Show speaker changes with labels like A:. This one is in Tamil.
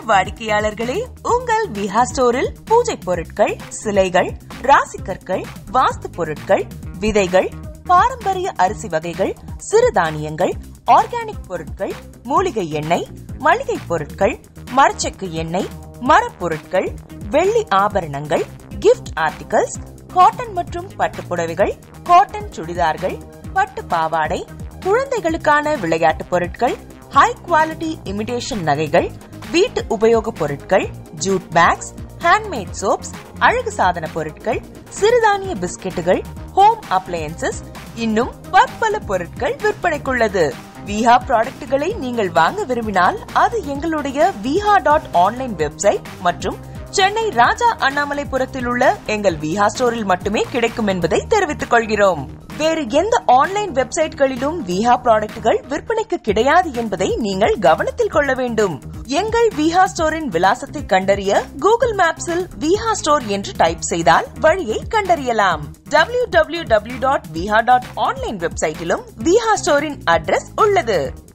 A: வாடிக்கையாளர்களே, உங்கள் விஹா ஸ்டோரில் பூஜை பொருட்கள், சிலைகள், ராசிக்கற்கள், வாஸ்து பொருட்கள், விதைகள், பாரம்பரிய அரிசி வகைகள், சிறுதானியங்கள், ஆர்கானிக் பொருட்கள், மூலிகை எண்ணெய், மளிகை பொருட்கள், மரச்செக்கு எண்ணெய், மரப்பொருட்கள், வெள்ளி ஆபரணங்கள், கிஃப்ட் ஆர்டிகல்ஸ், காட்டன் மற்றும் பட்டு புடவைகள், காட்டன் சுடிதார்கள், பட்டு பாவாடை, குழந்தைகளுக்கான விளையாட்டு பொருட்கள், ஹை குவாலிட்டி இமிடேஷன் நகைகள், வீட்டு உபயோக பொருட்கள், ஜூட் பேக்ஸ், ஹேண்ட்மேட் சோப்ஸ், அழகு சாதன பொருட்கள், சிறுதானிய பிஸ்கெட்டுகள், ஹோம் அப்ளையன்சஸ், இன்னும் பற்பல பொருட்கள் விற்பனைக்குள்ளது. விஹா ப்ராடக்ட்களை நீங்கள் வாங்க விரும்பினால் அது எங்களுடைய viha.online வெப்சைட் மற்றும் சென்னை ராஜா அண்ணாமலைபுரத்தில் உள்ள எங்கள் விஹா ஸ்டோரில் மட்டுமே கிடைக்கும் என்பதை தெரிவித்துக் கொள்கிறோம். வேறு எந்த ஆன்லைன் வெப்சைட்களிலும் விஹா ப்ராடக்ட்கள் விற்பனைக்கு கிடையாது என்பதை நீங்கள் கவனத்தில் கொள்ள வேண்டும். எங்கள் விஹா ஸ்டோரின் விலாசத்தை கண்டறிய கூகுள் மேப்ஸில் விஹா ஸ்டோர் என்று டைப் செய்தால் வழியை கண்டறியலாம். www.viha.online வெப்சைட்டிலும் விஹா ஸ்டோரின் அட்ரஸ் உள்ளது.